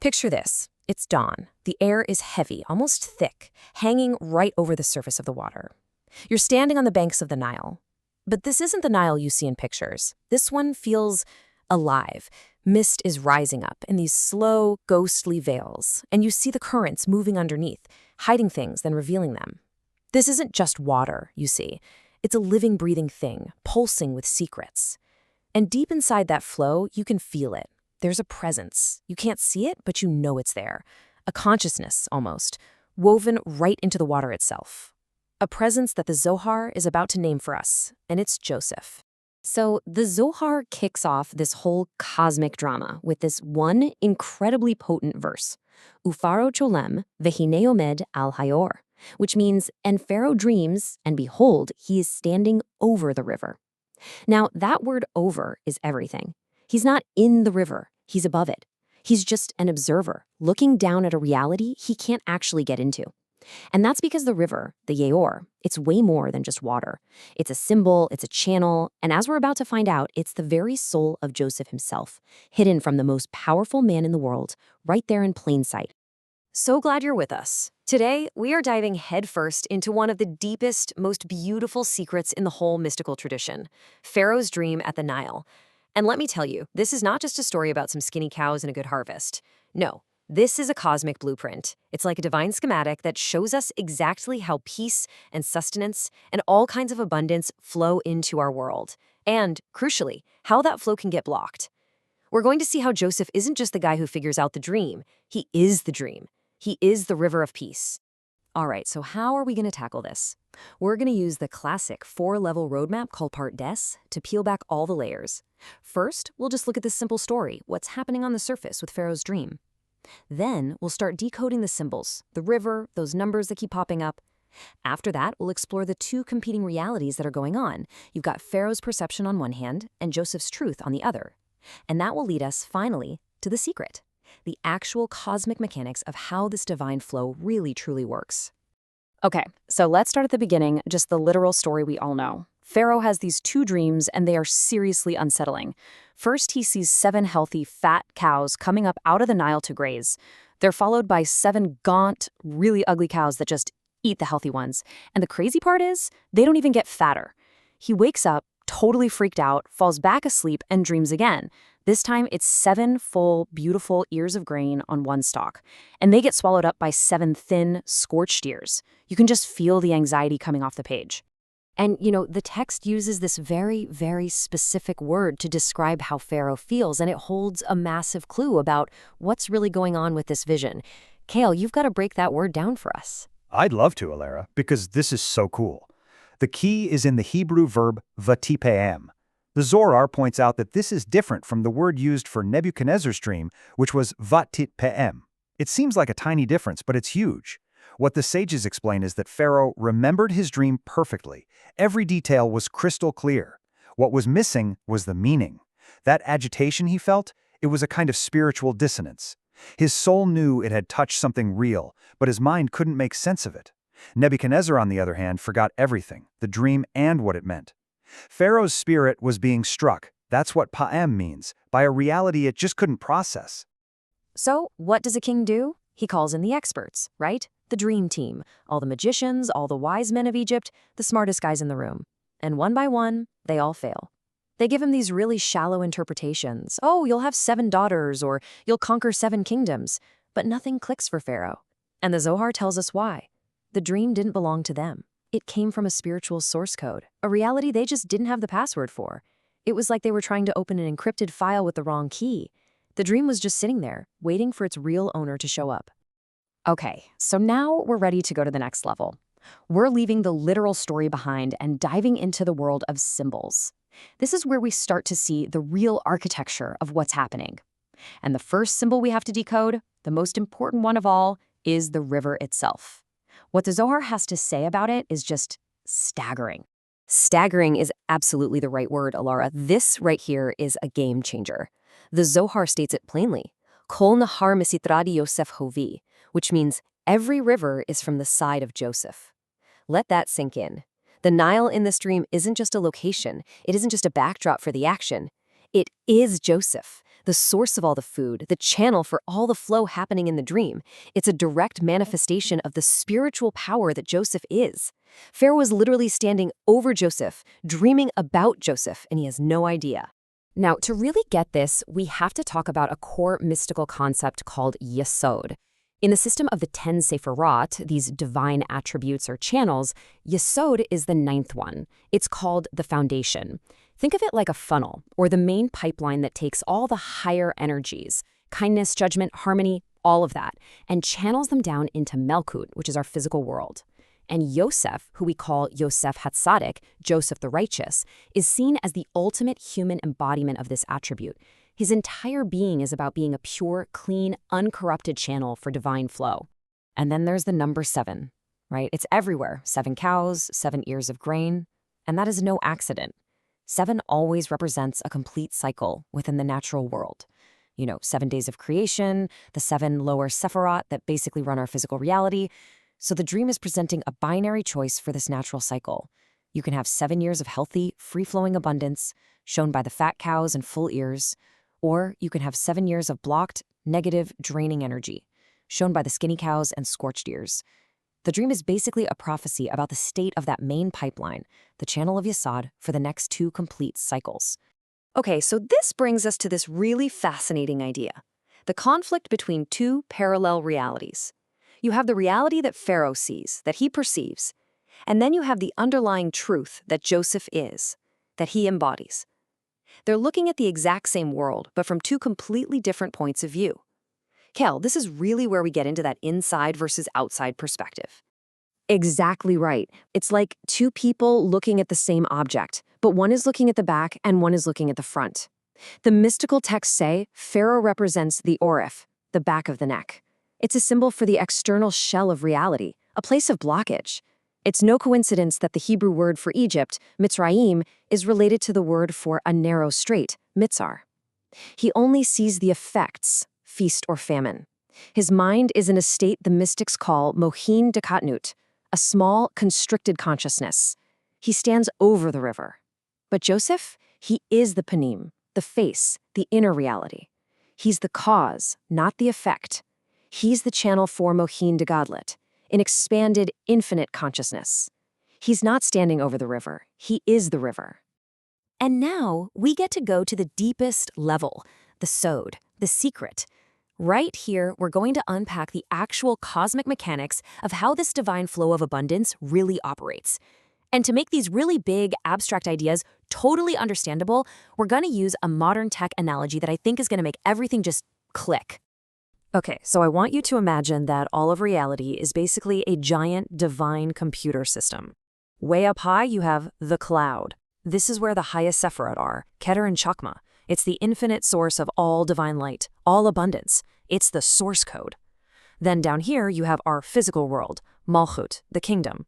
Picture this. It's dawn. The air is heavy, almost thick, hanging right over the surface of the water. You're standing on the banks of the Nile. But this isn't the Nile you see in pictures. This one feels alive. Mist is rising up in these slow, ghostly veils, and you see the currents moving underneath, hiding things, then revealing them. This isn't just water, you see. It's a living, breathing thing, pulsing with secrets. And deep inside that flow, you can feel it. There's a presence. You can't see it, but you know it's there. A consciousness, almost, woven right into the water itself. A presence that the Zohar is about to name for us, and it's Joseph. So the Zohar kicks off this whole cosmic drama with this one incredibly potent verse, Pharaoh cholem vehine omed al hayor, which means, and Pharaoh dreams, and behold, he is standing over the river. Now, that word over is everything. He's not in the river, he's above it. He's just an observer, looking down at a reality he can't actually get into. And that's because the river, the Yaor, it's way more than just water. It's a symbol, it's a channel, and as we're about to find out, it's the very soul of Joseph himself, hidden from the most powerful man in the world, right there in plain sight. So glad you're with us. Today, we are diving headfirst into one of the deepest, most beautiful secrets in the whole mystical tradition, Pharaoh's dream at the Nile. And let me tell you, this is not just a story about some skinny cows and a good harvest. No. This is a cosmic blueprint. It's like a divine schematic that shows us exactly how peace and sustenance and all kinds of abundance flow into our world. And, crucially, how that flow can get blocked. We're going to see how Joseph isn't just the guy who figures out the dream. He is the dream. He is the river of peace. All right, so how are we going to tackle this? We're going to use the classic 4-level roadmap called Part Des to peel back all the layers. First, we'll just look at this simple story, what's happening on the surface with Pharaoh's dream. Then we'll start decoding the symbols, the river, those numbers that keep popping up. After that, we'll explore the two competing realities that are going on. You've got Pharaoh's perception on one hand and Joseph's truth on the other. And that will lead us, finally, to the secret, the actual cosmic mechanics of how this divine flow really truly works. Okay, so let's start at the beginning, just the literal story we all know. Pharaoh has these two dreams, and they are seriously unsettling. First, he sees 7 healthy, fat cows coming up out of the Nile to graze. They're followed by 7 gaunt, really ugly cows that just eat the healthy ones. And the crazy part is, they don't even get fatter. He wakes up, totally freaked out, falls back asleep, and dreams again. This time, it's 7 full, beautiful ears of grain on one stalk. And they get swallowed up by 7 thin, scorched ears. You can just feel the anxiety coming off the page. And, the text uses this very, very specific word to describe how Pharaoh feels, and it holds a massive clue about what's really going on with this vision. Kale, you've got to break that word down for us. I'd love to, Alara, because this is so cool. The key is in the Hebrew verb vatipem. The Zohar points out that this is different from the word used for Nebuchadnezzar's dream, which was vatitpem. It seems like a tiny difference, but it's huge. What the sages explain is that Pharaoh remembered his dream perfectly. Every detail was crystal clear. What was missing was the meaning. That agitation he felt, it was a kind of spiritual dissonance. His soul knew it had touched something real, but his mind couldn't make sense of it. Nebuchadnezzar, on the other hand, forgot everything, the dream and what it meant. Pharaoh's spirit was being struck, that's what pa'em means, by a reality it just couldn't process. So, what does a king do? He calls in the experts, right? The dream team, all the magicians, all the wise men of Egypt, the smartest guys in the room. And one by one, they all fail. They give him these really shallow interpretations. Oh, you'll have 7 daughters, or you'll conquer 7 kingdoms. But nothing clicks for Pharaoh. And the Zohar tells us why. The dream didn't belong to them. It came from a spiritual source code, a reality they just didn't have the password for. It was like they were trying to open an encrypted file with the wrong key. The dream was just sitting there, waiting for its real owner to show up. Okay, so now we're ready to go to the next level. We're leaving the literal story behind and diving into the world of symbols. This is where we start to see the real architecture of what's happening. And the first symbol we have to decode, the most important one of all, is the river itself. What the Zohar has to say about it is just staggering. Staggering is absolutely the right word, Alara. This right here is a game changer. The Zohar states it plainly. Kol nahar mesitradi Yosef hovi, which means every river is from the side of Joseph. Let that sink in. The Nile in this dream isn't just a location. It isn't just a backdrop for the action. It is Joseph, the source of all the food, the channel for all the flow happening in the dream. It's a direct manifestation of the spiritual power that Joseph is. Pharaoh is literally standing over Joseph, dreaming about Joseph, and he has no idea. Now, to really get this, we have to talk about a core mystical concept called Yesod. In the system of the 10 Sephirot, these divine attributes or channels, Yesod is the 9th one. It's called the foundation. Think of it like a funnel, or the main pipeline that takes all the higher energies, kindness, judgment, harmony, all of that, and channels them down into Melkut, which is our physical world. And Yosef, who we call Yosef Hatzadik, Joseph the Righteous, is seen as the ultimate human embodiment of this attribute. His entire being is about being a pure, clean, uncorrupted channel for divine flow. And then there's the number 7, right? It's everywhere. 7 cows, 7 ears of grain, and that is no accident. 7 always represents a complete cycle within the natural world. 7 days of creation, the 7 lower Sephirot that basically run our physical reality. So the dream is presenting a binary choice for this natural cycle. You can have 7 years of healthy, free-flowing abundance, shown by the fat cows and full ears, or you can have 7 years of blocked, negative, draining energy, shown by the skinny cows and scorched ears. The dream is basically a prophecy about the state of that main pipeline, the channel of Yesod, for the next 2 complete cycles. Okay, so this brings us to this really fascinating idea, the conflict between 2 parallel realities. You have the reality that Pharaoh sees, that he perceives, and then you have the underlying truth that Joseph is, that he embodies. They're looking at the exact same world, but from 2 completely different points of view. Kel, this is really where we get into that inside versus outside perspective. Exactly right. It's like 2 people looking at the same object, but one is looking at the back and one is looking at the front. The mystical texts say Pharaoh represents the orif, the back of the neck. It's a symbol for the external shell of reality, a place of blockage. It's no coincidence that the Hebrew word for Egypt, Mitzrayim, is related to the word for a narrow strait, Mitzar. He only sees the effects, feast or famine. His mind is in a state the mystics call mohin dekatnut, a small, constricted consciousness. He stands over the river. But Joseph, he is the panim, the face, the inner reality. He's the cause, not the effect. He's the channel for mohin degadlut, an expanded, infinite consciousness. He's not standing over the river. He is the river. And now we get to go to the deepest level, the sod, the secret. Right here, we're going to unpack the actual cosmic mechanics of how this divine flow of abundance really operates. And to make these really big, abstract ideas totally understandable, we're going to use a modern tech analogy that I think is going to make everything just click. Okay, so I want you to imagine that all of reality is basically a giant divine computer system. Way up high, you have the cloud. This is where the highest Sephirot are, Keter and Chakma. It's the infinite source of all divine light, all abundance. It's the source code. Then down here, you have our physical world, Malchut, the kingdom.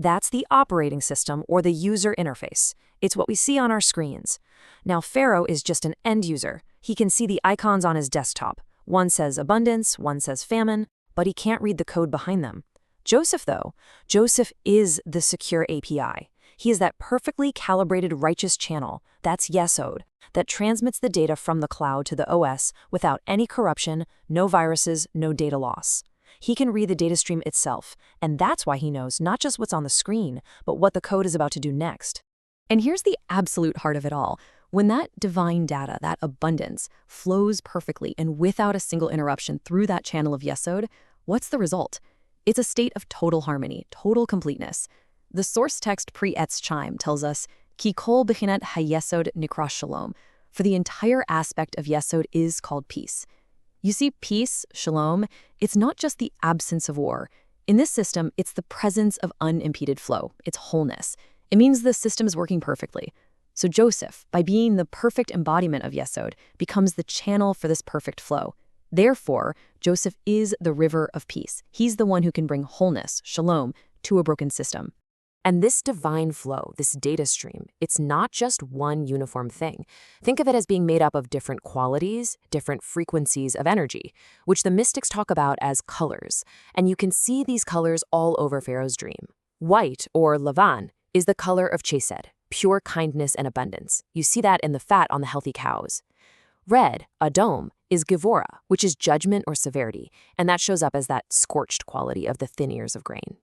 That's the operating system or the user interface. It's what we see on our screens. Now, Pharaoh is just an end user. He can see the icons on his desktop. One says abundance, one says famine, but he can't read the code behind them. Joseph, though, Joseph is the secure API. He is that perfectly calibrated righteous channel, that's Yesod, that transmits the data from the cloud to the OS without any corruption, no viruses, no data loss. He can read the data stream itself, and that's why he knows not just what's on the screen, but what the code is about to do next. And here's the absolute heart of it all. When that divine data, that abundance, flows perfectly and without a single interruption through that channel of Yesod, what's the result? It's a state of total harmony, total completeness. The source text pre-Etz Chaim tells us, Ki kol bechinat hayesod nikra shalom, for the entire aspect of Yesod is called peace. You see, peace, shalom, it's not just the absence of war. In this system, it's the presence of unimpeded flow. It's wholeness. It means the system is working perfectly. So Joseph, by being the perfect embodiment of Yesod, becomes the channel for this perfect flow. Therefore, Joseph is the river of peace. He's the one who can bring wholeness, shalom, to a broken system. And this divine flow, this data stream, it's not just one uniform thing. Think of it as being made up of different qualities, different frequencies of energy, which the mystics talk about as colors. And you can see these colors all over Pharaoh's dream. White, or lavan, is the color of chesed, pure kindness and abundance. You see that in the fat on the healthy cows. Red, Adom, is Gevurah, which is judgment or severity, and that shows up as that scorched quality of the thin ears of grain.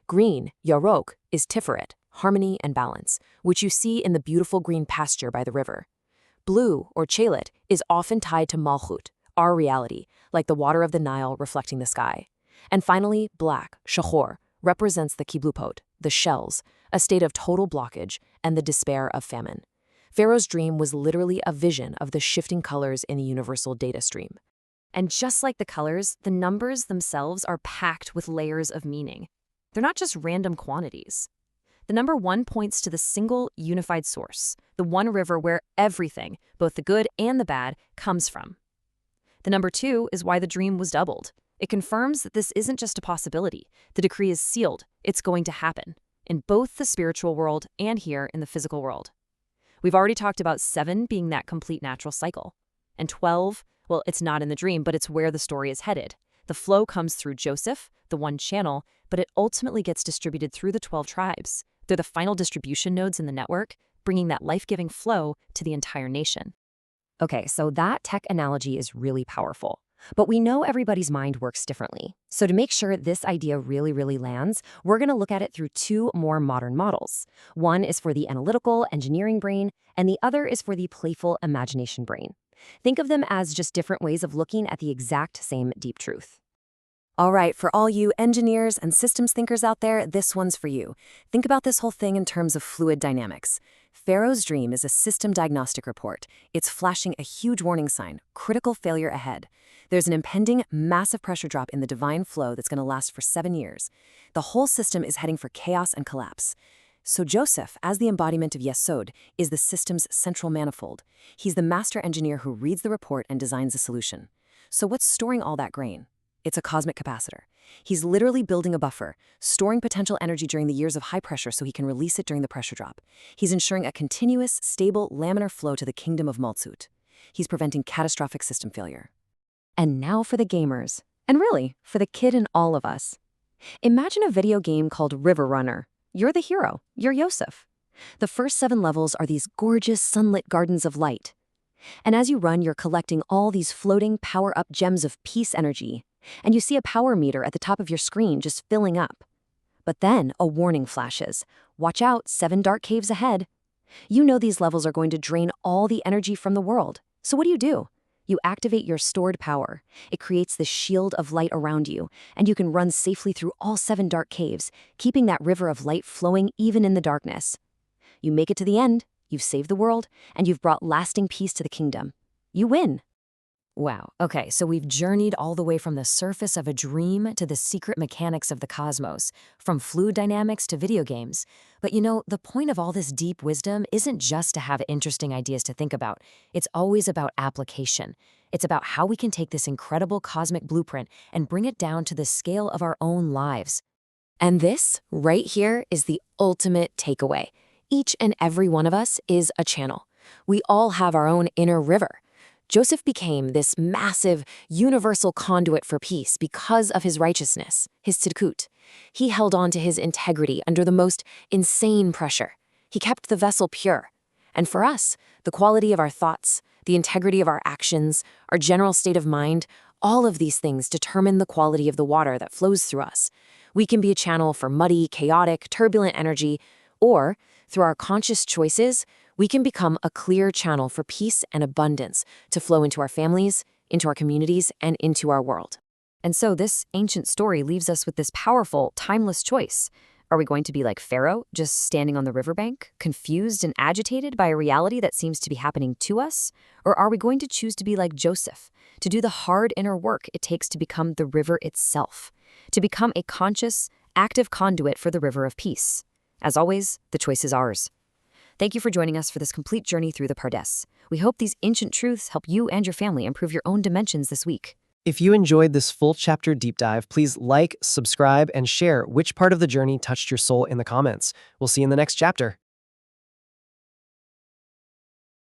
Green, Yarok, is Tiferet, harmony and balance, which you see in the beautiful green pasture by the river. Blue, or Chelet, is often tied to Malchut, our reality, like the water of the Nile reflecting the sky. And finally, black, Shachor, represents the kiblupot, the shells, a state of total blockage and the despair of famine. Pharaoh's dream was literally a vision of the shifting colors in the universal data stream. And just like the colors, the numbers themselves are packed with layers of meaning. They're not just random quantities. The number 1 points to the single unified source, the one river where everything, both the good and the bad, comes from. The number 2 is why the dream was doubled. It confirms that this isn't just a possibility. The decree is sealed. It's going to happen, in both the spiritual world and here in the physical world. We've already talked about 7 being that complete natural cycle. And 12, well, it's not in the dream, but it's where the story is headed. The flow comes through Joseph, the one channel, but it ultimately gets distributed through the 12 tribes. They're the final distribution nodes in the network, bringing that life-giving flow to the entire nation. Okay, so that tech analogy is really powerful. But we know everybody's mind works differently. So to make sure this idea really lands, we're going to look at it through 2 more modern models. One is for the analytical, engineering brain, and the other is for the playful imagination brain. Think of them as just different ways of looking at the exact same deep truth. All right, for all you engineers and systems thinkers out there, this one's for you. Think about this whole thing in terms of fluid dynamics. Pharaoh's dream is a system diagnostic report. It's flashing a huge warning sign, critical failure ahead. There's an impending massive pressure drop in the divine flow that's going to last for 7 years. The whole system is heading for chaos and collapse. So Joseph, as the embodiment of Yesod, is the system's central manifold. He's the master engineer who reads the report and designs the solution. So what's storing all that grain? It's a cosmic capacitor. He's literally building a buffer, storing potential energy during the years of high pressure so he can release it during the pressure drop. He's ensuring a continuous, stable, laminar flow to the kingdom of Malchut. He's preventing catastrophic system failure. And now for the gamers, and really, for the kid in all of us. Imagine a video game called River Runner. You're the hero. You're Yosef. The first 7 levels are these gorgeous sunlit gardens of light. And as you run, you're collecting all these floating power-up gems of peace energy. And you see a power meter at the top of your screen just filling up. But then a warning flashes. Watch out, 7 dark caves ahead. You know these levels are going to drain all the energy from the world. So what do? You activate your stored power. It creates this shield of light around you, and you can run safely through all 7 dark caves, keeping that river of light flowing even in the darkness. You make it to the end, you've saved the world, and you've brought lasting peace to the kingdom. You win. Wow, okay, so we've journeyed all the way from the surface of a dream to the secret mechanics of the cosmos, from fluid dynamics to video games. But you know, the point of all this deep wisdom isn't just to have interesting ideas to think about. It's always about application. It's about how we can take this incredible cosmic blueprint and bring it down to the scale of our own lives. And this, right here, is the ultimate takeaway. Each and every one of us is a channel. We all have our own inner river. Joseph became this massive, universal conduit for peace because of his righteousness, his tzidkut. He held on to his integrity under the most insane pressure. He kept the vessel pure. And for us, the quality of our thoughts, the integrity of our actions, our general state of mind, all of these things determine the quality of the water that flows through us. We can be a channel for muddy, chaotic, turbulent energy, or, through our conscious choices, we can become a clear channel for peace and abundance to flow into our families, into our communities, and into our world. And so this ancient story leaves us with this powerful, timeless choice. Are we going to be like Pharaoh, just standing on the riverbank, confused and agitated by a reality that seems to be happening to us? Or are we going to choose to be like Joseph, to do the hard inner work it takes to become the river itself, to become a conscious, active conduit for the river of peace? As always, the choice is ours. Thank you for joining us for this complete journey through the Pardes. We hope these ancient truths help you and your family improve your own dimensions this week. If you enjoyed this full chapter deep dive, please like, subscribe, and share which part of the journey touched your soul in the comments. We'll see you in the next chapter.